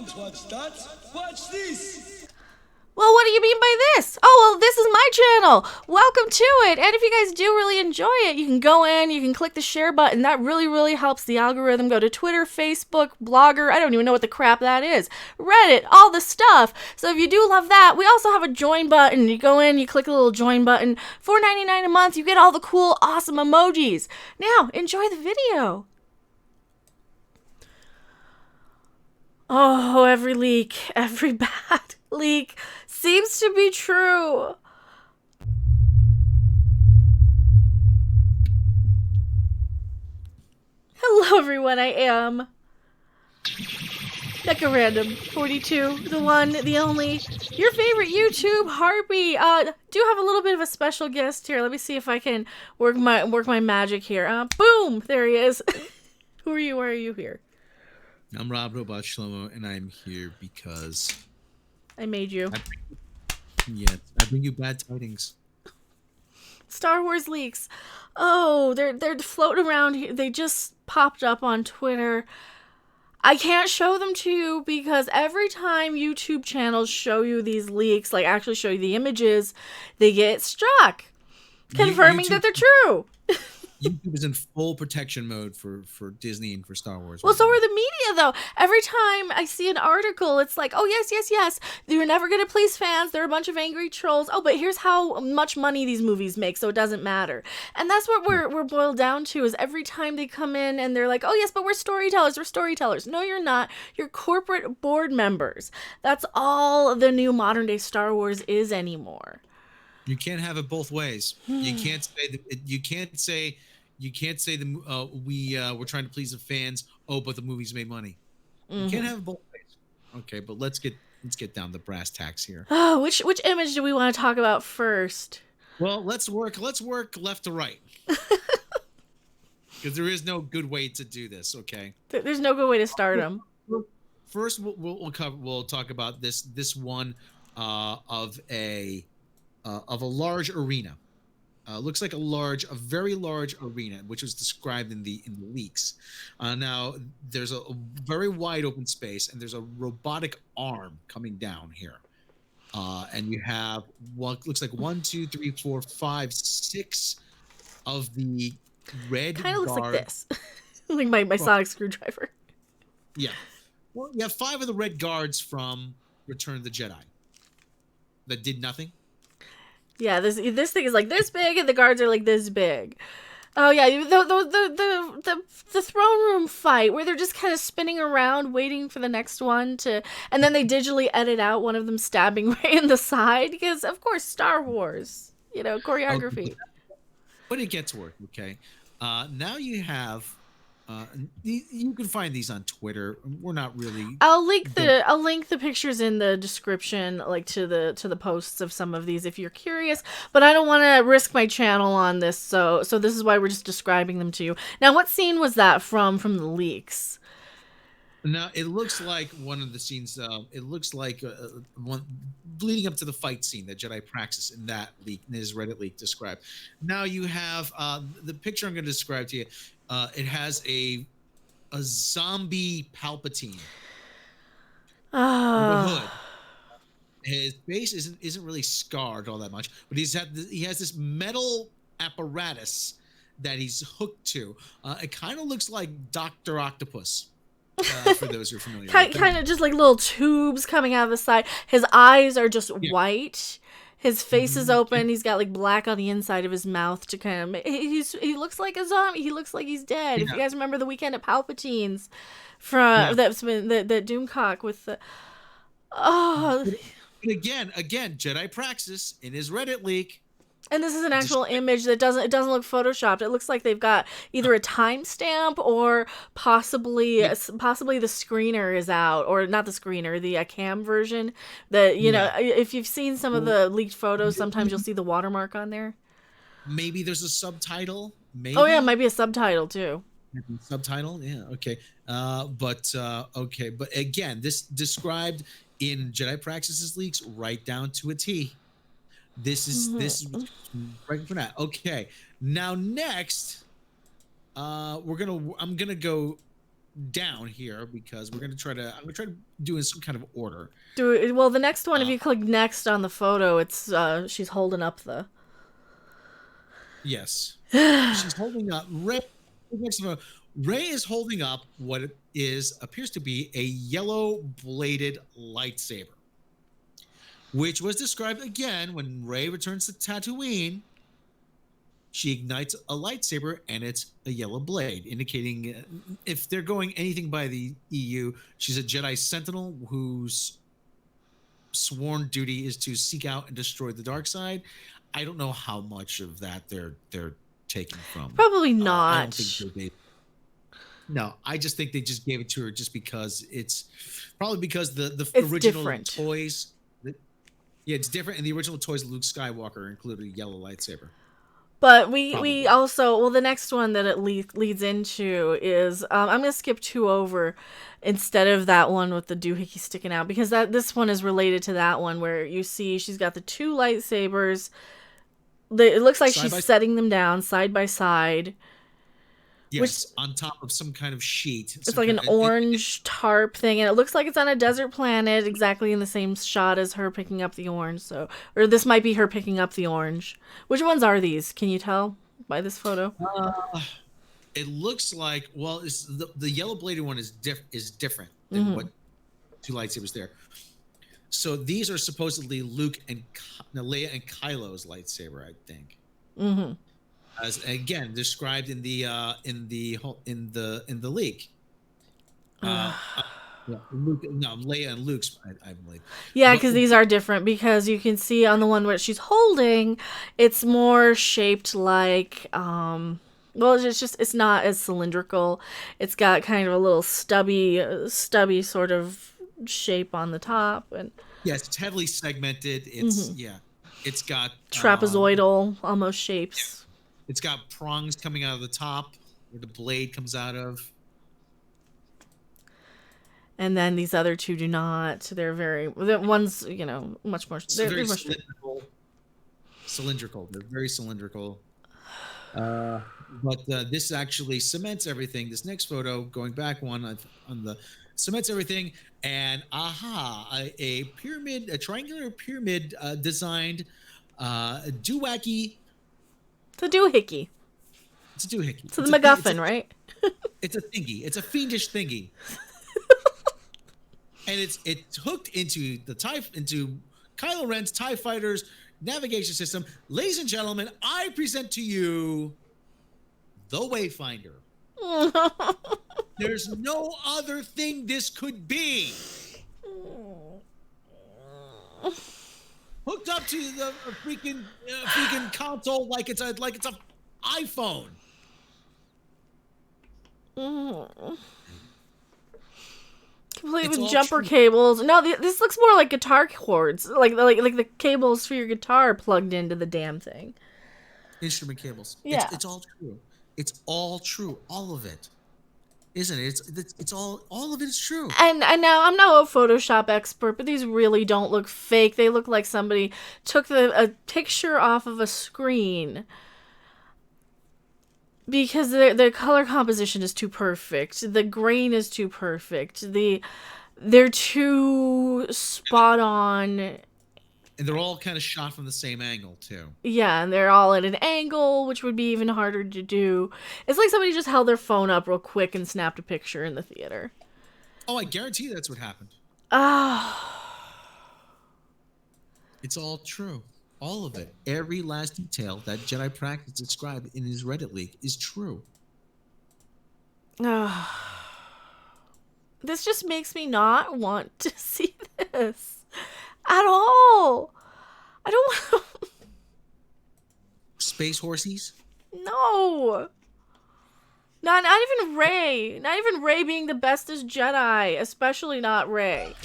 Don't watch that. Watch this. Well, what do you mean by this? Oh, well, this is my channel. Welcome to it. And if you guys do really enjoy it, you can go in, you can click the share button. That really, really helps the algorithm. Go to Twitter, Facebook, Blogger. I don't even know what the crap that is. Reddit, all the stuff. So if you do love that, we also have a join button. You go in, you click the little join button. $4.99 a month. You get all the cool, awesome emojis. Now, enjoy the video. Oh, every leak, every bad leak seems to be true. Hello, everyone. I am Mecha Random 42, the one, the only, your favorite YouTube harpy. Do have a little bit of a special guest here. Let me see if I can work my magic here. Boom! There he is. Who are you? Why are you here? I'm Rob Robot Shlomo, and I'm here because I made you. I bring you bad tidings. Star Wars leaks. Oh, they're floating around here. They just popped up on Twitter. I can't show them to you because every time YouTube channels show you these leaks, like actually show you the images, they get struck, confirming that they're true. YouTube is in full protection mode for Disney and for Star Wars. Well, so are the media, though. Every time I see an article, it's like, oh, yes. They're never going to please fans. They're a bunch of angry trolls. Oh, but here's how much money these movies make, so it doesn't matter. And that's what we're boiled down to, is every time they come in and they're like, oh, yes, but we're storytellers. We're storytellers. No, you're not. You're corporate board members. That's all the new modern-day Star Wars is anymore. You can't have it both ways. You can't say we're trying to please the fans. Oh, but the movies made money. You can't have it both ways. Okay, but let's get down to brass tacks here. Oh, which image do we want to talk about first? Well, let's work left to right. Because there is no good way to do this. Okay. There's no good way to start them. First, we'll talk about this one of a large arena. Looks like a very large arena, which was described in the leaks. Now there's a very wide open space, and there's a robotic arm coming down here. And you have what looks like 1, 2, 3, 4, 5, 6 of the red. Kind of looks like this, like my sonic screwdriver. Yeah. Well, you have 5 of the red guards from Return of the Jedi that did nothing. Yeah, this thing is like this big, and the guards are like this big. Oh yeah, the throne room fight where they're just kind of spinning around, waiting for the next one to, and then they digitally edit out one of them stabbing right in the side because, of course, Star Wars, choreography. But it gets worse. Okay, now you have. You can find these on Twitter. We're not really. I'll link the pictures in the description, like to the posts of some of these if you're curious. But I don't want to risk my channel on this, so this is why we're just describing them to you. Now, what scene was that from the leaks? Now it looks like one of the scenes. It looks like one leading up to the fight scene that Jedi Praxis in that leak, in his Reddit leak described. Now you have the picture I'm going to describe to you. It has a zombie Palpatine. With a hood. His face isn't really scarred all that much, but he has this metal apparatus that he's hooked to. It kind of looks like Dr. Octopus. For those who are familiar, kind of just like little tubes coming out of the side. His eyes are just white. His face is open. He's got like black on the inside of his mouth to kind of. He looks like a zombie. He looks like he's dead. Yeah. If you guys remember the Weekend at Palpatine's from that's been the Doomcock with the. Oh. But again, Jedi Praxis in his Reddit leak. And this is an actual image that doesn't look photoshopped. It looks like they've got either a timestamp or possibly the screener is out, or not the screener, the cam version. That if you've seen some of the leaked photos, sometimes you'll see the watermark on there. Maybe there's a subtitle. Maybe. Oh yeah, it might be a subtitle too. Subtitle, yeah, okay. But again, this described in Jedi Praxis's leaks right down to a T. This is right from that. Okay. Now next, I'm gonna go down here because I'm gonna try to do in some kind of order. Well, the next one, if you click next on the photo, it's she's holding up the. Yes, she's holding up Ray. Ray is holding up what appears to be a yellow bladed lightsaber, which was described again when Ray returns to Tatooine. She ignites a lightsaber, and it's a yellow blade, indicating if they're going anything by the EU, she's a Jedi Sentinel whose sworn duty is to seek out and destroy the dark side. I don't know how much of that they're taking from. Probably not. I don't think no, I just think they just gave it to her just because it's probably because the original different. toys. Yeah, it's different. And the original toys, Luke Skywalker included a yellow lightsaber. But we also, well, the next one that it leads into is, I'm going to skip 2 over instead of that one with the doohickey sticking out, because this one is related to that one where you see she's got the 2 lightsabers. It looks like she's setting them down side by side. Yes, on top of some kind of sheet. It's like an orange tarp thing, and it looks like it's on a desert planet, exactly in the same shot as her picking up the orange. Or this might be her picking up the orange. Which ones are these? Can you tell by this photo? It looks like, well, it's the yellow bladed one is different than what 2 lightsabers there. So these are supposedly Luke and Leia and Kylo's lightsaber, I think. Mm-hmm. As again described in the leak. Leia and Luke's, I believe. Yeah, because these are different, because you can see on the one where she's holding, it's more shaped like, well, it's not as cylindrical. It's got kind of a little stubby sort of shape on the top, and yes, it's heavily segmented. It's it's got trapezoidal almost shapes. It's got prongs coming out of the top where the blade comes out of. And then these other 2 do not. They're one's, much more. They're very cylindrical. They're very cylindrical. But this actually cements everything. This next photo, going back on the cements everything, and a triangular pyramid designed doohickey. It's a doohickey. It's a doohickey. It's the MacGuffin, right? It's a thingy. It's a fiendish thingy. And it's hooked into Kylo Ren's TIE Fighter's navigation system. Ladies and gentlemen, I present to you the Wayfinder. There's no other thing this could be. Hooked up to the freaking console like it's a iPhone. Complete with jumper cables. No, this looks more like guitar cords, like the cables for your guitar plugged into the damn thing. Instrument cables. Yeah, it's all true. It's all true. All of it. Isn't it? It's all of it is true. And now I'm no Photoshop expert, but these really don't look fake. They look like somebody took a picture off of a screen, because the color composition is too perfect. The grain is too perfect. They're too spot on. And they're all kind of shot from the same angle, too. Yeah, and they're all at an angle, which would be even harder to do. It's like somebody just held their phone up real quick and snapped a picture in the theater. Oh, I guarantee that's what happened. It's all true. All of it. Every last detail that Jedi Practice described in his Reddit leak is true. This just makes me not want to see this. At all. I don't want Space horsies? No. Not even Rey. Not even Rey being the bestest Jedi. Especially not Rey.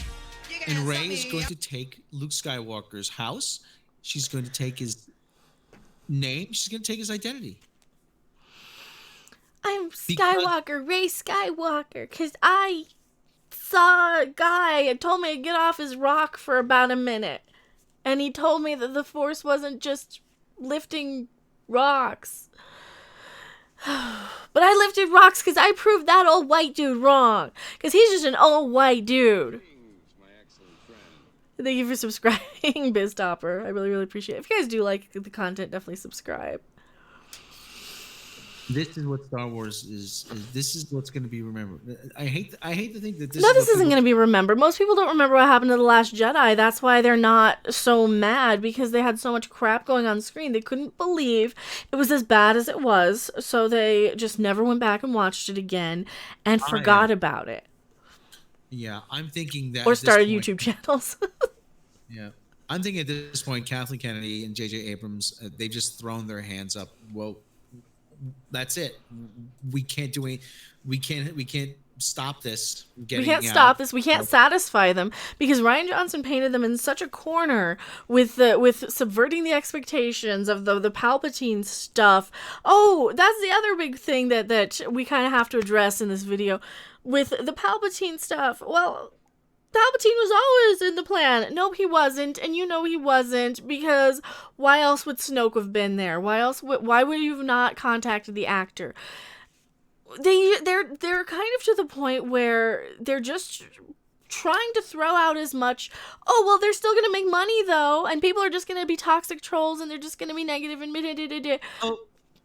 And Rey is going to take Luke Skywalker's house. She's going to take his name. She's going to take his identity. I'm Skywalker, Rey Skywalker, because I saw a guy and told me to get off his rock for about a minute. And he told me that the Force wasn't just lifting rocks. But I lifted rocks because I proved that old white dude wrong. Because he's just an old white dude. Thank you for subscribing, BizTopper. I really, really appreciate it. If you guys do like the content, definitely subscribe. This is what Star Wars is. This is what's going to be remembered. I hate to think that this. No, this isn't going to be remembered. Most people don't remember what happened to The Last Jedi. That's why they're not so mad, because they had so much crap going on screen. They couldn't believe it was as bad as it was, so they just never went back and watched it again and forgot about it. Yeah, I'm thinking that. Or started YouTube channels. Yeah. I'm thinking at this point, Kathleen Kennedy and J.J. Abrams, they've just thrown their hands up. Well, that's it. We can't do any. We can't stop this. We can't stop this. We can't satisfy them, because Rian Johnson painted them in such a corner with subverting the expectations of the Palpatine stuff. Oh, that's the other big thing that we kind of have to address in this video with the Palpatine stuff. Well, Palpatine was always in the plan. No, he wasn't, and you know he wasn't, because why else would Snoke have been there? Why would you have not contacted the actor? They're kind of to the point where they're just trying to throw out as much. Oh, well, they're still gonna make money though, and people are just gonna be toxic trolls, and they're just gonna be negative and oh,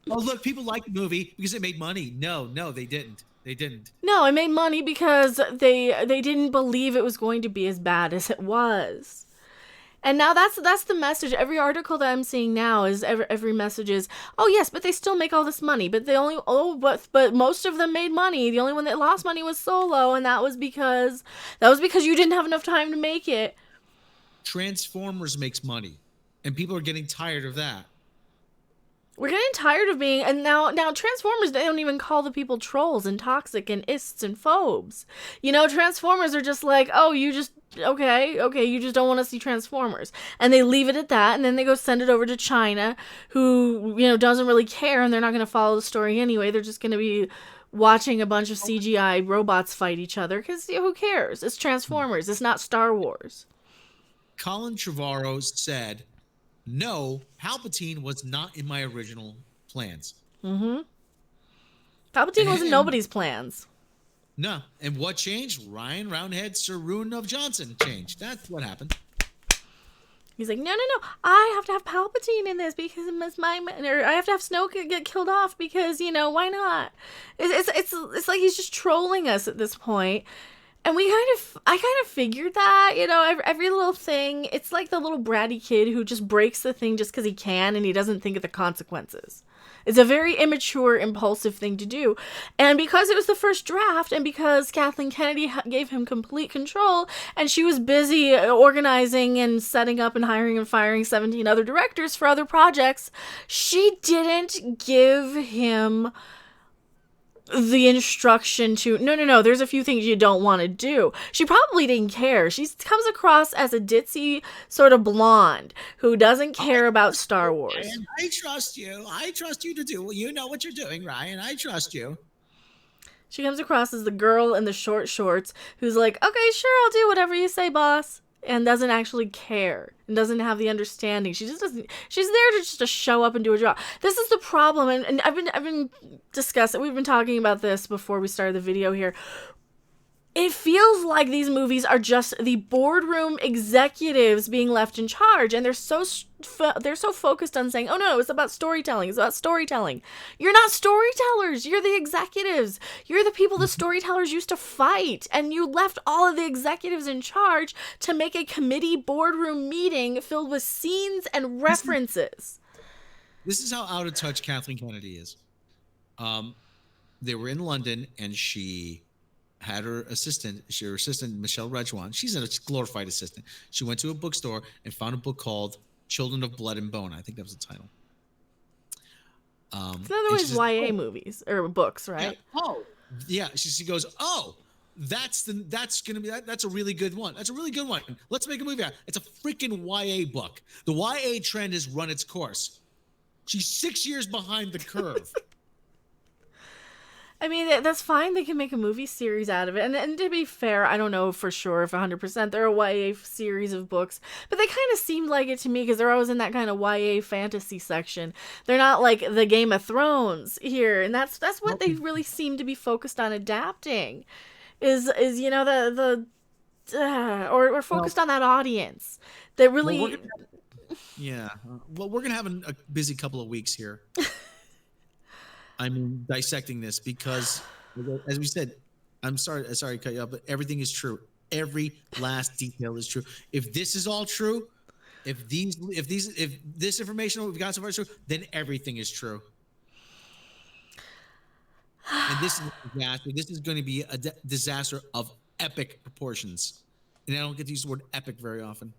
look, people like the movie because it made money. No, they didn't. They didn't. No, it made money because they didn't believe it was going to be as bad as it was. And now that's the message. Every article that I'm seeing now is every message is, oh yes, but they still make all this money. But but most of them made money. The only one that lost money was Solo, and that was because you didn't have enough time to make it. Transformers makes money, and people are getting tired of that. We're getting tired of being, and now Transformers, they don't even call the people trolls and toxic and ists and phobes. You know, Transformers are just like, oh, you just, okay, you just don't want to see Transformers. And they leave it at that, and then they go send it over to China, who, you know, doesn't really care, and they're not going to follow the story anyway. They're just going to be watching a bunch of CGI robots fight each other, because who cares? It's Transformers. It's not Star Wars. Colin Trevorrow said, no, Palpatine was not in my original plans. Mm-hmm. Palpatine wasn't nobody's plans. No. And what changed? Ryan Roundhead Saroon of Johnson changed. That's what happened. He's like, no. I have to have Palpatine in this because it's my... Or I have to have Snoke get killed off because, you know, why not? It's like he's just trolling us at this point. And I kind of figured that, you know, every little thing, it's like the little bratty kid who just breaks the thing just because he can and he doesn't think of the consequences. It's a very immature, impulsive thing to do. And because it was the first draft, and because Kathleen Kennedy gave him complete control, and she was busy organizing and setting up and hiring and firing 17 other directors for other projects, she didn't give him the instruction to no, there's a few things you don't want to do. She probably didn't care. She comes across as a ditzy sort of blonde who doesn't care about Star Wars. Ryan, I trust you to do, you know what you're doing, Ryan. I trust you. She comes across as the girl in the short shorts who's like, okay, sure, I'll do whatever you say, boss, and doesn't actually care and doesn't have the understanding. She just doesn't. She's there to just to show up and do a job. This is the problem, and I've been discussing. We've been talking about this before we started the video here. It feels like these movies are just the boardroom executives being left in charge, and they're so focused on saying, "Oh no, it's about storytelling. It's about storytelling." You're not storytellers. You're the executives. You're the people the storytellers used to fight, and you left all of the executives in charge to make a committee boardroom meeting filled with scenes and references. This is how out of touch Kathleen Kennedy is. They were in London, and she had her assistant Michelle Rejwan. She's a glorified assistant. She went to a bookstore and found a book called Children of Blood and Bone. I think that was the title. It's not always YA movies or books, right? Yeah. Oh, yeah. She goes, oh, that's a really good one. That's a really good one. Let's make a movie out. It's a freaking YA book. The YA trend has run its course. She's 6 years behind the curve. I mean, that's fine. They can make a movie series out of it. And to be fair, I don't know for sure if 100% they're a YA series of books. But they kind of seemed like it to me because they're always in that kind of YA fantasy section. They're not like the Game of Thrones here. And that's what they really seem to be focused on adapting. Is you know, or focused on that audience. That really... Well, we're going to have a busy couple of weeks here. I mean, dissecting this because, as we said, I'm sorry to cut you off, but everything is true. Every last detail is true. If this is all true, if this information we've got so far is true, then everything is true. And this is a disaster. This is going to be a disaster of epic proportions. And I don't get to use the word epic very often.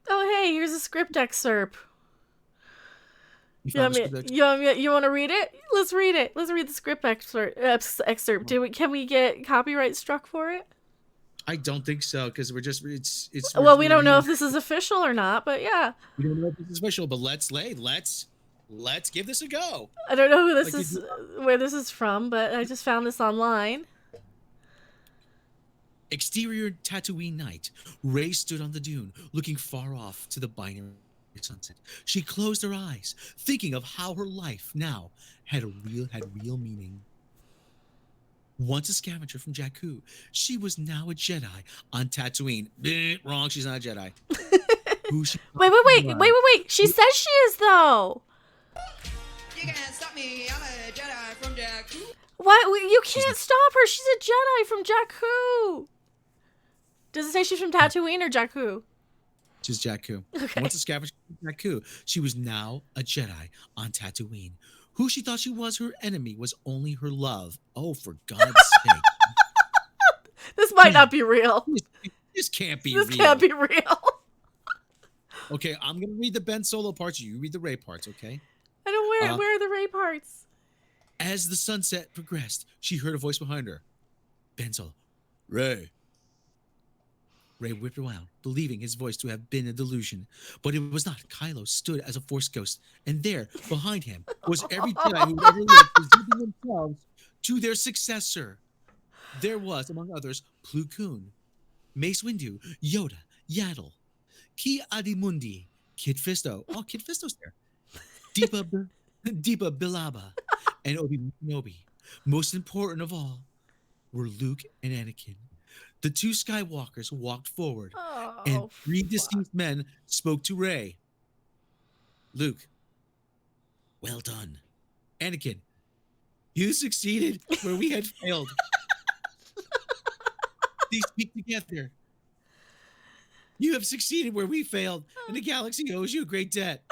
Oh, hey, here's a script excerpt. You want to read it? Let's read it. Let's read the script excerpt. Can we get copyright struck for it? I don't think so, because it's. Well, we don't know if this is official or not, but yeah. We don't know if this is official, but let's give this a go. I don't know where this is from, but I just found this online. Exterior Tatooine night. Rey stood on the dune, looking far off to the binary sunset. She closed her eyes, thinking of how her life now had real meaning. Once a scavenger from Jakku, she was now a Jedi on Tatooine. Wrong, she's not a Jedi. Wait. She says she is, though. You can't stop me. I'm a Jedi from Jakku. What? You can't stop her. She's a Jedi from Jakku. Does it say she's from Tatooine or Jakku? She's Jakku. Okay. Once a scavenger from Jakku, she was now a Jedi on Tatooine. Who she thought she was, her enemy, was only her love. Oh, for God's sake. This might not be real. This can't be real. This can't be real. Okay, I'm going to read the Ben Solo parts. You read the Rey parts, okay? I don't where are the Rey parts? As the sunset progressed, she heard a voice behind her. Ben Solo. Rey. Rey whipped around, believing his voice to have been a delusion. But it was not. Kylo stood as a Force ghost, and there, behind him, was every Jedi who ever lived, presenting themselves to their successor. There was, among others, Plo Koon, Mace Windu, Yoda, Yaddle, Ki Adimundi, Kit Fisto. Oh, Kit Fisto's there. Deepa Bilaba, and Obi-Wan Kenobi. Most important of all were Luke and Anakin. The two Skywalkers walked forward, and three distinct men spoke to Rey. Luke, well done. Anakin, you succeeded where we had failed. These speak together. You have succeeded where we failed, and the galaxy owes you a great debt.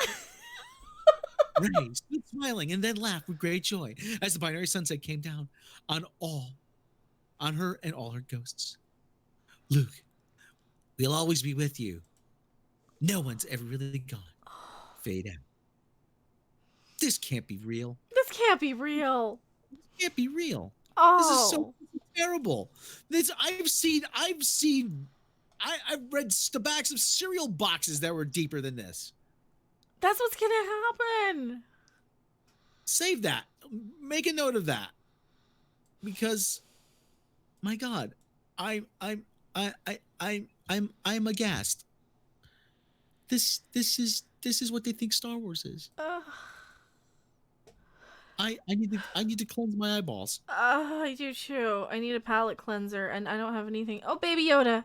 Rey stood smiling and then laughed with great joy as the binary sunset came down on her and all her ghosts. Luke, we'll always be with you. No one's ever really gone. Fade out. This can't be real. This can't be real. This can't be real. Oh. This is so terrible. I've read the backs of cereal boxes that were deeper than this. That's what's gonna happen. Save that. Make a note of that. Because, my God, I'm aghast. This is what they think Star Wars is. I need to cleanse my eyeballs. I do too. I need a palate cleanser, and I don't have anything. Oh, Baby Yoda,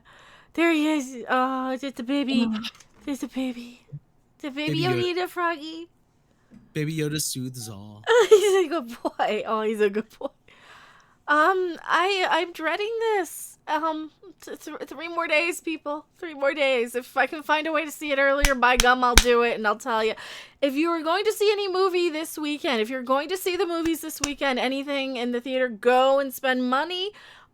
there he is. Oh, it's the baby. There's the baby. The baby Yoda froggy. Baby Yoda soothes all. He's a good boy. Oh, he's a good boy. I'm dreading this. 3 more days, people. 3 more days. If I can find a way to see it earlier, by gum, I'll do it. And I'll tell you, if you are going to see any movie this weekend, if you're going to see the movies this weekend, anything in the theater, go and spend money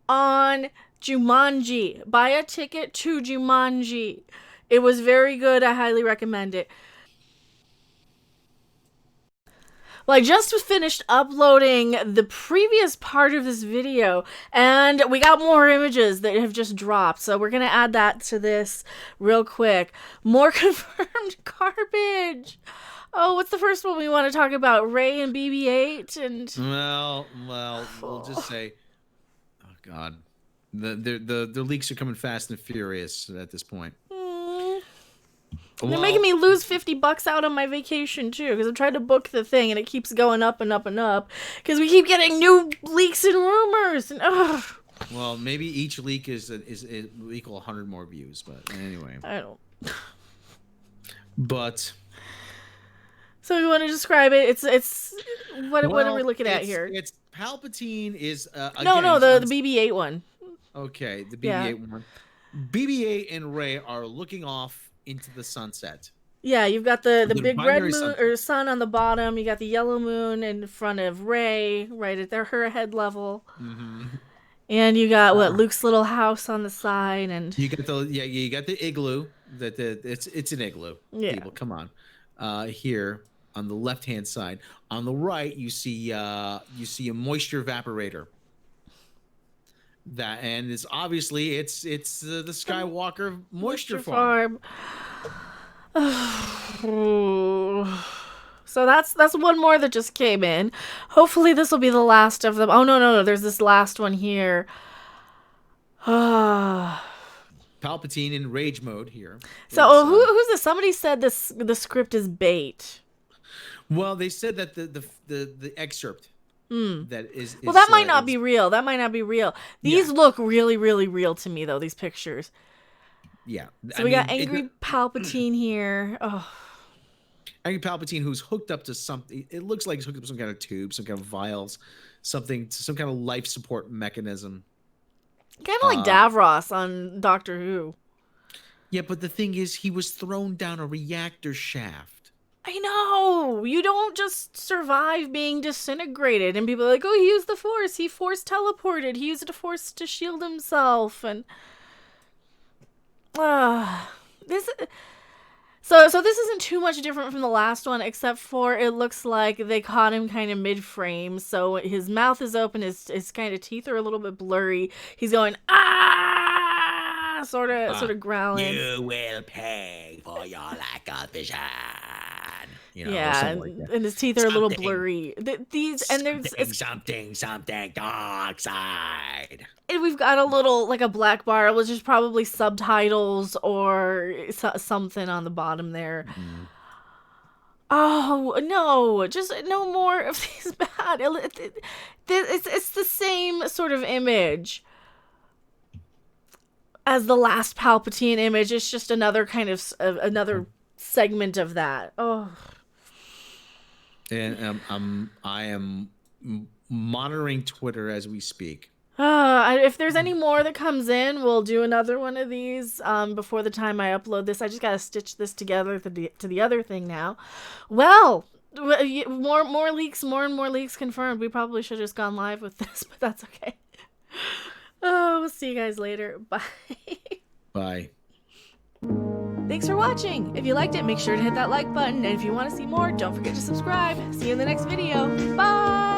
on Jumanji. Buy a ticket to Jumanji. It was very good. I highly recommend it. Well, I just finished uploading the previous part of this video, and we got more images that have just dropped, so we're going to add that to this real quick. More confirmed garbage. Oh, what's the first one we want to talk about? Ray and BB-8 and. Well, we'll just say, oh God, the leaks are coming fast and furious at this point. They're making me lose $50 out on my vacation too, because I'm trying to book the thing and it keeps going up and up and up because we keep getting new leaks and rumors and Well, maybe each leak is equal 100 more views, but anyway. I don't. But. So you want to describe it? It's what are we looking at here? It's Palpatine is no the BB-8 one. Okay, the BB-8 one. BB-8 and Rey are looking off into the sunset. Yeah, you've got the big red moon or sun on the bottom. You got the yellow moon in front of Rey, right at her head level. Mm-hmm. And you got Luke's little house on the side, and you got the igloo. It's an igloo. Yeah. People, come on. Here on the left hand side, on the right you see a moisture evaporator. That and it's obviously it's the Skywalker moisture farm. So that's one more that just came in. Hopefully this will be the last of them. Oh no, there's this last one here. Palpatine in rage mode here. So who's this? Somebody said the script is bait. Well, they said that the excerpt. That is well, that might not be real. That might not be real. These look really, really real to me, though, these pictures. Yeah. So we got angry Palpatine here. Oh. Angry Palpatine who's hooked up to something. It looks like he's hooked up to some kind of tube, some kind of vials, some kind of life support mechanism. Kind of like Davros on Doctor Who. Yeah, but the thing is, he was thrown down a reactor shaft. I know. You don't just survive being disintegrated. And people are like, oh, he used the Force. He Force teleported. He used the Force to shield himself. And this. So this isn't too much different from the last one, except for it looks like they caught him kind of mid-frame. So his mouth is open. His kind of teeth are a little bit blurry. He's going, sort of growling. You will pay for your lack of vision. Yeah, and his teeth are a little blurry. There's something dark side. And we've got a little a black bar, which is probably subtitles or something on the bottom there. Mm-hmm. Oh no! Just no more of these bad. It's the same sort of image as the last Palpatine image. It's just another kind of another segment of that. Oh. And I am monitoring Twitter as we speak. If there's any more that comes in, we'll do another one of these before the time I upload this. I just gotta stitch this together to the other thing now. Well, more leaks, more and more leaks confirmed. We probably should have just gone live with this, but that's okay. Oh, we'll see you guys later. Bye. Bye. Thanks for watching. If you liked it, make sure to hit that like button. And if you want to see more, don't forget to subscribe. See you in the next video. Bye!